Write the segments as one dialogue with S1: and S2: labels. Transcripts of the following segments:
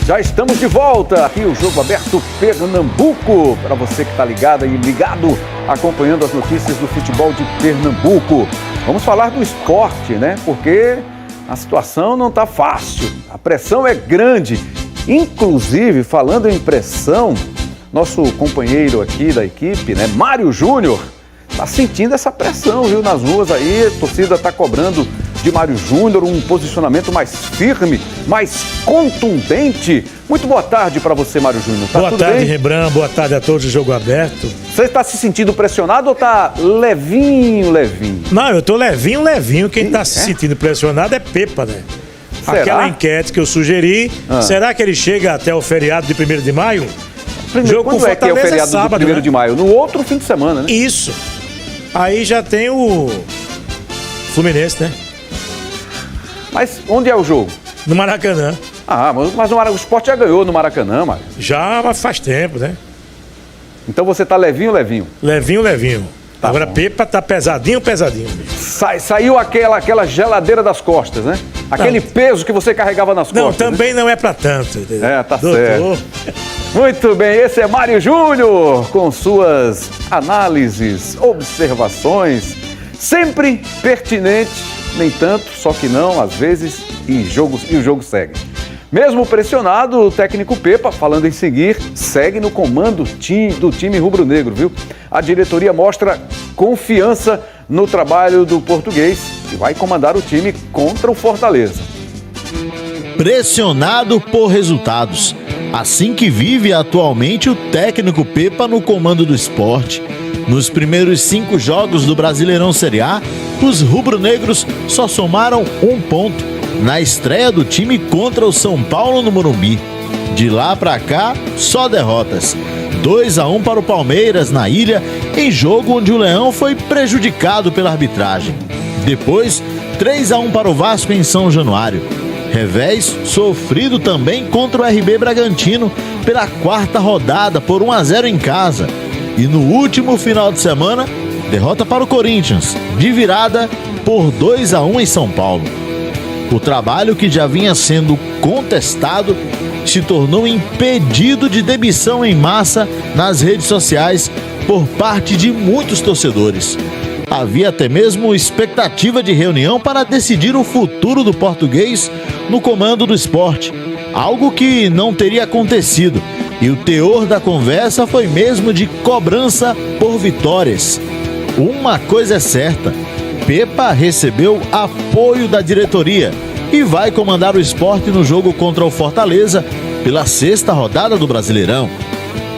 S1: Já estamos de volta aqui, o Jogo Aberto Pernambuco, para você que está ligado e ligado, acompanhando as notícias do futebol de Pernambuco. Vamos falar do esporte, né? Porque a situação não está fácil, a pressão é grande. Inclusive, falando em pressão, nosso companheiro aqui da equipe, né, Mário Júnior, está sentindo essa pressão, viu, nas ruas aí. A torcida está cobrando de Mário Júnior um posicionamento mais firme, mais contundente. Muito boa tarde para você, Mário Júnior.
S2: Boa tarde, Rembrandt. Boa tarde a todos do Jogo Aberto.
S1: Você está se sentindo pressionado ou está levinho?
S2: Não, eu estou levinho. Quem está se sentindo pressionado é Pepa, né?
S1: Será?
S2: Aquela enquete que eu sugeri, será que ele chega até o feriado de 1º de maio?
S1: Primeiro, quando é que é o feriado sábado, do 1º de maio? No outro fim de semana, né?
S2: Isso. Aí já tem o Fluminense, né?
S1: Mas onde é o jogo?
S2: No Maracanã.
S1: Ah, mas o Sport já ganhou no Maracanã, Mário.
S2: Já, mas faz tempo, né?
S1: Então você tá levinho?
S2: Levinho.
S1: Tá
S2: agora
S1: bom.
S2: Pepa tá pesadinho.
S1: Saiu aquela geladeira das costas, né? Aquele peso que você carregava nas
S2: Não,
S1: costas.
S2: também não é pra tanto. Entendeu?
S1: Tá certo. Muito bem, esse é Mário Júnior com suas análises, observações, sempre pertinente, nem tanto, só que não, às vezes, e o jogo segue. Mesmo pressionado, o técnico Pepa, falando em seguir, segue no comando do time rubro-negro, viu? A diretoria mostra confiança no trabalho do português e vai comandar o time contra o Fortaleza.
S3: Pressionado por resultados. Assim que vive atualmente o técnico Pepa no comando do esporte. Nos primeiros 5 jogos do Brasileirão Série A, os rubro-negros só somaram 1 ponto na estreia do time contra o São Paulo no Morumbi. De lá pra cá, só derrotas. 2-1 para o Palmeiras na Ilha, em jogo onde o Leão foi prejudicado pela arbitragem. Depois, 3-1 para o Vasco em São Januário. Revés sofrido também contra o RB Bragantino pela 4ª rodada por 1-0 em casa. E no último final de semana, derrota para o Corinthians, de virada por 2-1 em São Paulo. O trabalho que já vinha sendo contestado se tornou impedido de demissão em massa nas redes sociais por parte de muitos torcedores. Havia até mesmo expectativa de reunião para decidir o futuro do português no comando do esporte, algo que não teria acontecido, e o teor da conversa foi mesmo de cobrança por vitórias. Uma coisa é certa, Pepa recebeu apoio da diretoria e vai comandar o esporte no jogo contra o Fortaleza pela 6ª rodada do Brasileirão.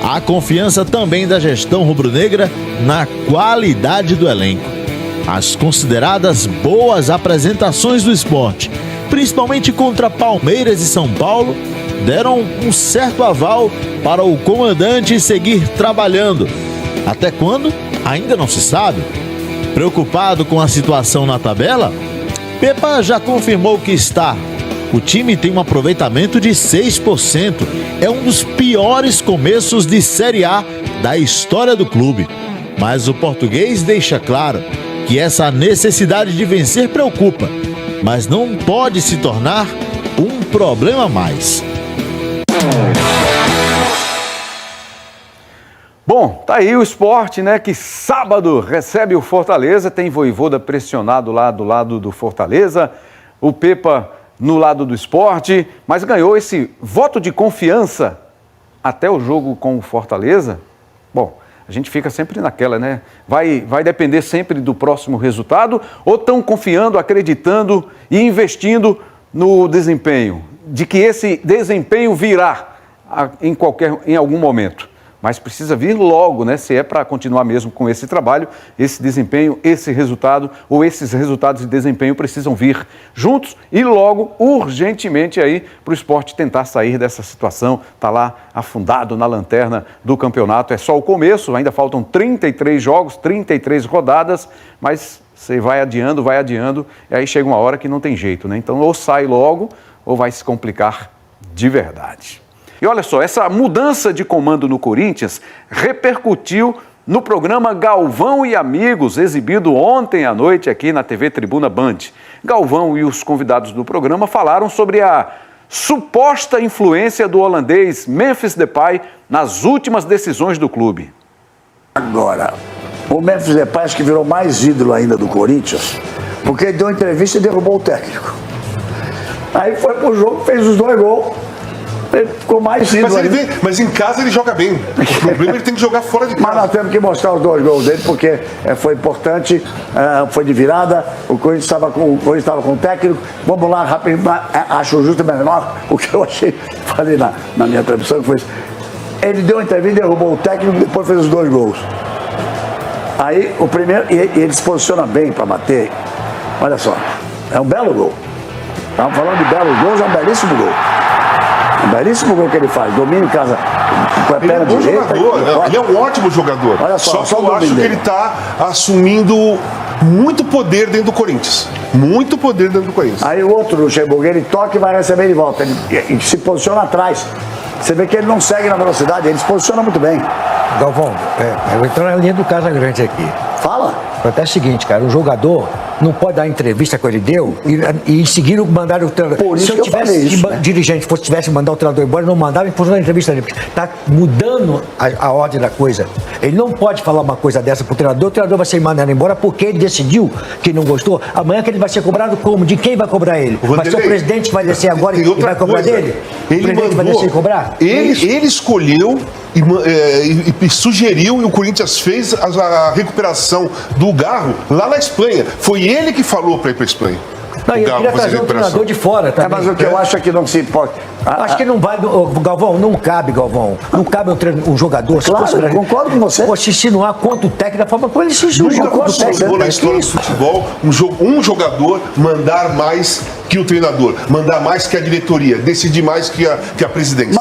S3: Há confiança também da gestão rubro-negra na qualidade do elenco. As consideradas boas apresentações do esporte, principalmente contra Palmeiras e São Paulo, deram um certo aval para o comandante seguir trabalhando. Até quando? Ainda não se sabe. Preocupado com a situação na tabela, Pepa já confirmou que está. O time tem um aproveitamento de 6%. É um dos piores começos de Série A da história do clube. Mas o português deixa claro que essa necessidade de vencer preocupa, mas não pode se tornar um problema a mais.
S1: Bom, tá aí o esporte, né, que sábado recebe o Fortaleza, tem Vojvoda pressionado lá do lado do Fortaleza, o Pepa no lado do esporte, mas ganhou esse voto de confiança até o jogo com o Fortaleza. Bom, a gente fica sempre naquela, né? Vai depender sempre do próximo resultado, ou estão confiando, acreditando e investindo no desempenho, de que esse desempenho virá em algum momento. Mas precisa vir logo, né? Se é para continuar mesmo com esse trabalho, esse desempenho, esse resultado, ou esses resultados de desempenho precisam vir juntos e logo, urgentemente aí, para o esporte tentar sair dessa situação. Está lá afundado na lanterna do campeonato. É só o começo, ainda faltam 33 jogos, 33 rodadas, mas você vai adiando, e aí chega uma hora que não tem jeito, né? Então ou sai logo, ou vai se complicar de verdade. E olha só, essa mudança de comando no Corinthians repercutiu no programa Galvão e Amigos, exibido ontem à noite aqui na TV Tribuna Band. Galvão e os convidados do programa falaram sobre a suposta influência do holandês Memphis Depay nas últimas decisões do clube.
S4: Agora, o Memphis Depay acho que virou mais ídolo ainda do Corinthians, porque ele deu uma entrevista e derrubou o técnico. Aí foi pro jogo, fez os 2 gols. Ele ficou mais ídolo.
S5: Mas em casa ele joga bem. O problema é que ele tem que jogar fora de casa.
S4: Mas nós temos que mostrar os 2 gols dele, porque foi importante, foi de virada. O Corinthians estava com o técnico. Vamos lá, rápido. Acho justo menor. O que eu achei, falei na minha transmissão, foi isso. Ele deu uma entrevista, derrubou o técnico, depois fez os 2 gols. Aí o primeiro, e ele se posiciona bem para bater. Olha só, é um belo gol. Estamos falando de belos gols, é um belíssimo gol. Um belíssimo gol que ele faz. Domina em casa com a perna direita.
S5: Ele é um ótimo jogador.
S4: Olha só
S5: que eu acho que ele está assumindo muito poder dentro do Corinthians. Muito poder dentro do Corinthians.
S4: Aí o outro, o Luxemburgo, ele toca e vai receber de volta. Ele se posiciona atrás. Você vê que ele não segue na velocidade, ele se posiciona muito bem.
S6: Galvão, eu vou entrar na linha do Casagrande aqui.
S4: Fala.
S6: Até o seguinte, cara, o jogador não pode dar a entrevista que ele deu e em seguida mandar o treinador.
S4: Por isso
S6: se eu tivesse
S4: isso, né?
S6: dirigente tivesse mandar o treinador embora, não mandava em função da entrevista dele. Está mudando a ordem da coisa. Ele não pode falar uma coisa dessa pro treinador, o treinador vai ser mandado embora porque ele decidiu que não gostou. Amanhã que ele vai ser cobrado como? De quem vai cobrar ele? Vai ser o presidente que vai descer agora e vai cobrar dele? O presidente vai descer e cobrar?
S5: Ele escolheu e sugeriu, e o Corinthians fez a recuperação do Garro lá na Espanha. Foi ele que falou para ir para a Espanha.
S6: Não, eu queria trazer um treinador de fora também.
S4: Mas o que eu acho é que não se pode...
S6: Acho que não vai... Galvão, não cabe, Galvão. Não cabe um jogador...
S4: Claro, concordo com você.
S6: Se insinuar contra o técnico da forma como ele se insinua contra o técnico.
S5: Na história do futebol, um jogador mandar mais que o treinador, mandar mais que a diretoria, decidir mais que a presidência.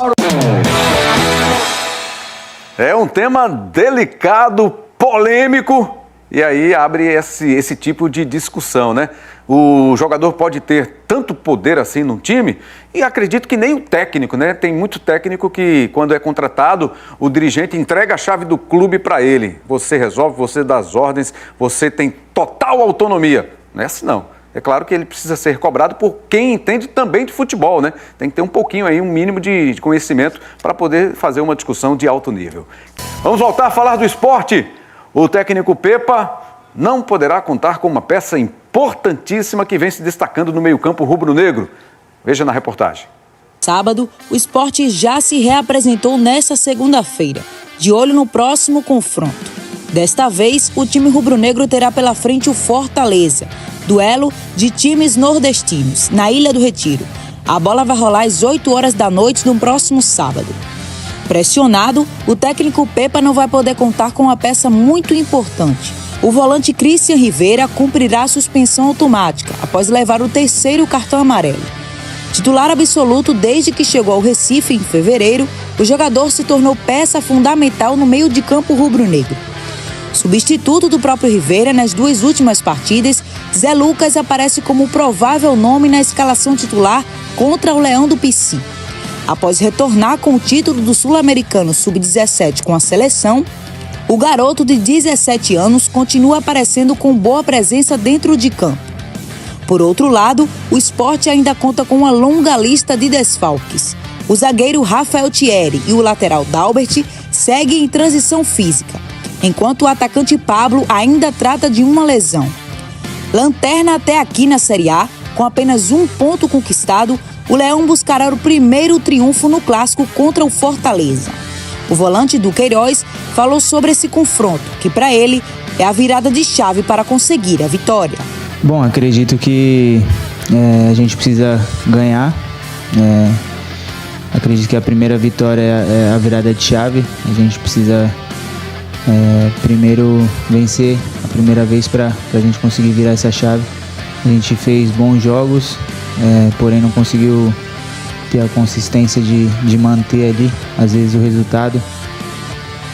S1: É um tema delicado, polêmico, e aí abre esse tipo de discussão, né? O jogador pode ter tanto poder assim num time, e acredito que nem o técnico, né? Tem muito técnico que, quando é contratado, o dirigente entrega a chave do clube para ele. Você resolve, você dá as ordens, você tem total autonomia. Não é assim, não. É claro que ele precisa ser cobrado por quem entende também de futebol, né? Tem que ter um pouquinho aí, um mínimo de conhecimento para poder fazer uma discussão de alto nível. Vamos voltar a falar do esporte. O técnico Pepa não poderá contar com uma peça importantíssima que vem se destacando no meio-campo rubro-negro. Veja na reportagem.
S7: Sábado, o esporte já se reapresentou nesta segunda-feira, de olho no próximo confronto. Desta vez, o time rubro-negro terá pela frente o Fortaleza, duelo de times nordestinos, na Ilha do Retiro. A bola vai rolar às 8 horas da noite no próximo sábado. Pressionado, o técnico Pepa não vai poder contar com uma peça muito importante. O volante Christian Rivera cumprirá a suspensão automática após levar o 3º cartão amarelo. Titular absoluto desde que chegou ao Recife em fevereiro, o jogador se tornou peça fundamental no meio de campo rubro-negro. Substituto do próprio Rivera nas 2 últimas partidas, Zé Lucas aparece como provável nome na escalação titular contra o Leão do Pici. Após retornar com o título do Sul-Americano Sub-17 com a seleção, o garoto de 17 anos continua aparecendo com boa presença dentro de campo. Por outro lado, o esporte ainda conta com uma longa lista de desfalques. O zagueiro Rafael Thierry e o lateral Dalbert seguem em transição física, enquanto o atacante Pablo ainda trata de uma lesão. Lanterna até aqui na Série A, com apenas 1 ponto conquistado, o Leão buscará o primeiro triunfo no clássico contra o Fortaleza. O volante do Queiroz falou sobre esse confronto, que para ele é a virada de chave para conseguir a vitória.
S8: Bom, acredito que a gente precisa ganhar. Acredito que a primeira vitória é a virada de chave. A gente precisa primeiro vencer a primeira vez para a gente conseguir virar essa chave. A gente fez bons jogos, porém não conseguiu ter a consistência de manter ali, às vezes, o resultado.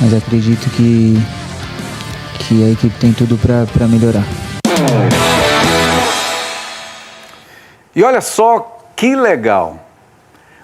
S8: Mas acredito que a equipe tem tudo para melhorar.
S1: E olha só que legal.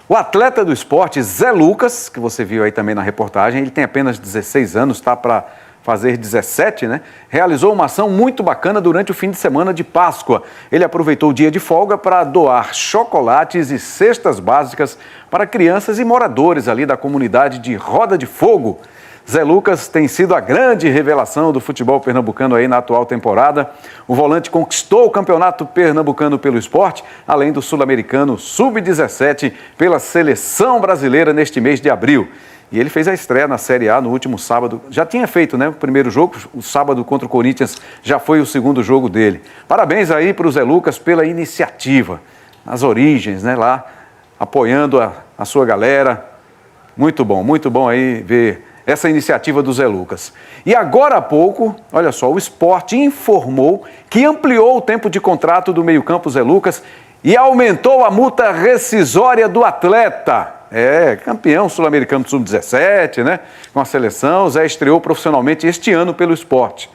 S1: O atleta do esporte, Zé Lucas, que você viu aí também na reportagem, ele tem apenas 16 anos, está para fazer 17, né? Realizou uma ação muito bacana durante o fim de semana de Páscoa. Ele aproveitou o dia de folga para doar chocolates e cestas básicas para crianças e moradores ali da comunidade de Roda de Fogo. Zé Lucas tem sido a grande revelação do futebol pernambucano aí na atual temporada. O volante conquistou o campeonato pernambucano pelo esporte, além do sul-americano sub-17 pela seleção brasileira neste mês de abril. E ele fez a estreia na Série A no último sábado. Já tinha feito, né, o primeiro jogo, o sábado contra o Corinthians já foi o segundo jogo dele. Parabéns aí para o Zé Lucas pela iniciativa, nas origens, né, lá apoiando a sua galera. Muito bom aí ver essa iniciativa do Zé Lucas. E agora há pouco, olha só, o Sport informou que ampliou o tempo de contrato do meio-campo Zé Lucas e aumentou a multa rescisória do atleta. Campeão sul-americano sub-17, né? Com a seleção, Zé estreou profissionalmente este ano pelo Sport.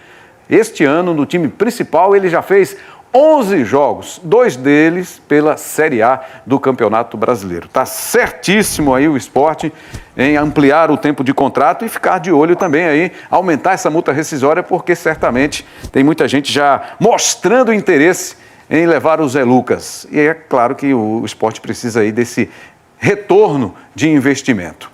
S1: Este ano, no time principal, ele já fez 11 jogos, 2 deles pela Série A do Campeonato Brasileiro. Tá certíssimo aí o Sport em ampliar o tempo de contrato e ficar de olho também aí, aumentar essa multa rescisória, porque certamente tem muita gente já mostrando interesse em levar o Zé Lucas. E é claro que o Sport precisa aí desse retorno de investimento.